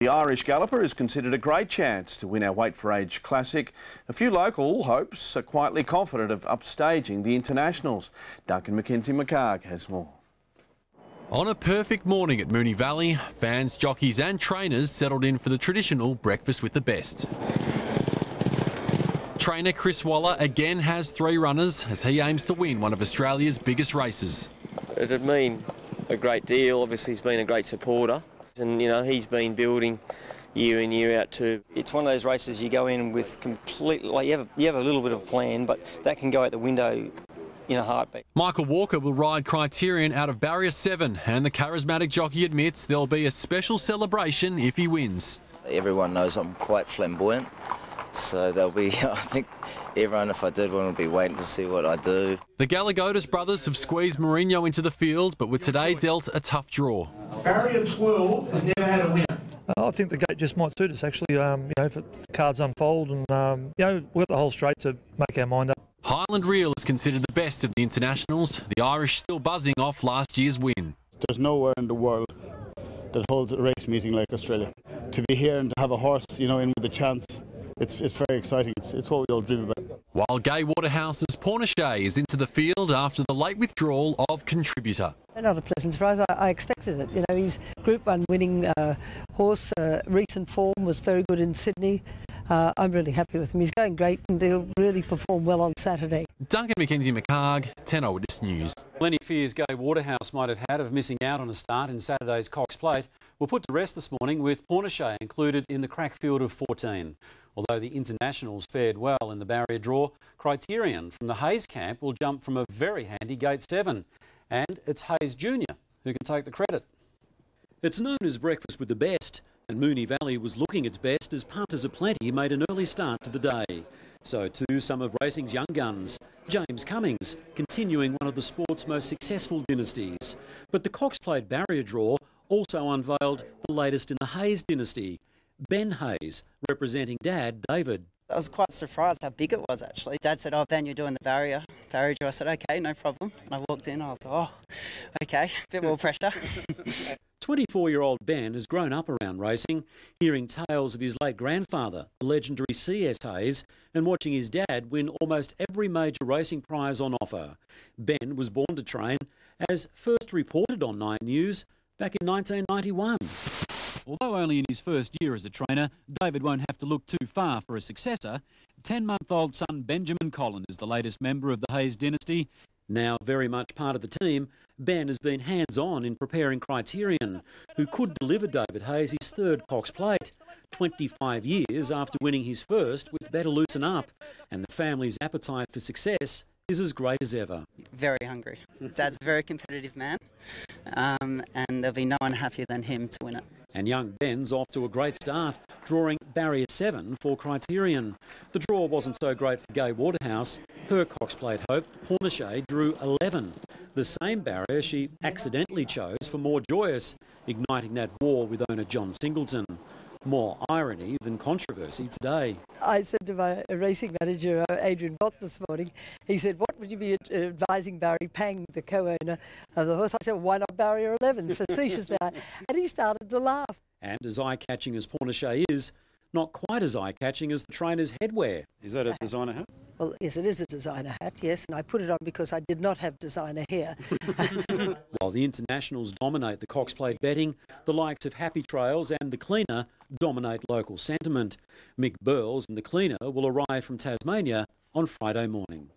The Irish galloper is considered a great chance to win our Weight for Age Classic. A few local hopes are quietly confident of upstaging the internationals. Duncan McKenzie-McCarg has more. On a perfect morning at Moonee Valley, fans, jockeys and trainers settled in for the traditional breakfast with the best. Trainer Chris Waller again has 3 runners as he aims to win one of Australia's biggest races. It'd mean a great deal. Obviously he's been a great supporter and, you know, he's been building year in, year out too. It's one of those races you go in with completely, like you have a little bit of a plan, but that can go out the window in a heartbeat. Michael Walker will ride Criterion out of Barrier 7 and the charismatic jockey admits there'll be a special celebration if he wins. Everyone knows I'm quite flamboyant, so there'll be, I think everyone, if I did one, would be waiting to see what I do. The Gallagher brothers have squeezed Mourinho into the field, but were today dealt a tough draw. Barrier 12 has never had a winner. I think the gate just might suit us, actually, you know, if the cards unfold and, you know, we've got the whole straight to make our mind up. Highland Reel is considered the best of the internationals, the Irish still buzzing off last year's win. There's nowhere in the world that holds a race meeting like Australia. To be here and to have a horse, you know, in with a chance, it's very exciting. It's what we all dream about. While Gai Waterhouse's Pornichet is into the field after the late withdrawal of contributor. Another pleasant surprise. I expected it. You know, his Group 1 winning horse, recent form was very good in Sydney. I'm really happy with him. He's going great and he'll really perform well on Saturday. Duncan McKenzie-McCarg, 10 Eyewitness News. Plenty fears Gai Waterhouse might have had of missing out on a start in Saturday's Cox Plate were put to rest this morning with Pornichet included in the crack field of 14. Although the internationals fared well in the barrier draw, Criterion from the Hayes camp will jump from a very handy gate 7. And it's Hayes Jr. who can take the credit. It's known as breakfast with the best, and Moonee Valley was looking its best as punters aplenty made an early start to the day. So too some of racing's young guns. James Cummings continuing one of the sport's most successful dynasties. But the Cox Plate barrier draw also unveiled the latest in the Hayes dynasty. Ben Hayes, representing Dad, David. I was quite surprised how big it was, actually. Dad said, "Oh, Ben, you're doing the barrier draw." I said, "Okay, no problem." And I walked in, I was like, "Oh, okay, a bit more pressure." 24-year-old Ben has grown up around racing, hearing tales of his late grandfather, the legendary C.S. Hayes, and watching his dad win almost every major racing prize on offer. Ben was born to train, as first reported on 9 News back in 1991. Although only in his first year as a trainer, David won't have to look too far for a successor. 10-month-old son Benjamin Collin is the latest member of the Hayes dynasty. Now very much part of the team, Ben has been hands-on in preparing Criterion, who could deliver David Hayes his 3rd Cox Plate, 25 years after winning his first with Better Loosen Up, and the family's appetite for success is as great as ever. Very hungry. Dad's a very competitive man, and there'll be no one happier than him to win it. And young Ben's off to a great start, drawing Barrier 7 for Criterion. The draw wasn't so great for Gai Waterhouse. Her Cox Plate hope, Pornichet, drew 11. The same barrier she accidentally chose for More Joyous, igniting that war with owner John Singleton. More irony than controversy today. I said to my racing manager, Adrian Bott, this morning, he said, "What would you be advising Barry Pang, the co-owner of the horse?" I said, "Why not Barrier 11, facetiously?" And he started to laugh. And as eye-catching as Pornichet is, not quite as eye-catching as the trainer's headwear. Is that a designer hat? Well, yes, it is a designer hat, yes, and I put it on because I did not have designer hair. While the internationals dominate the Cox Plate betting, the likes of Happy Trails and the Cleaner dominate local sentiment. Mick Burles and the Cleaner will arrive from Tasmania on Friday morning.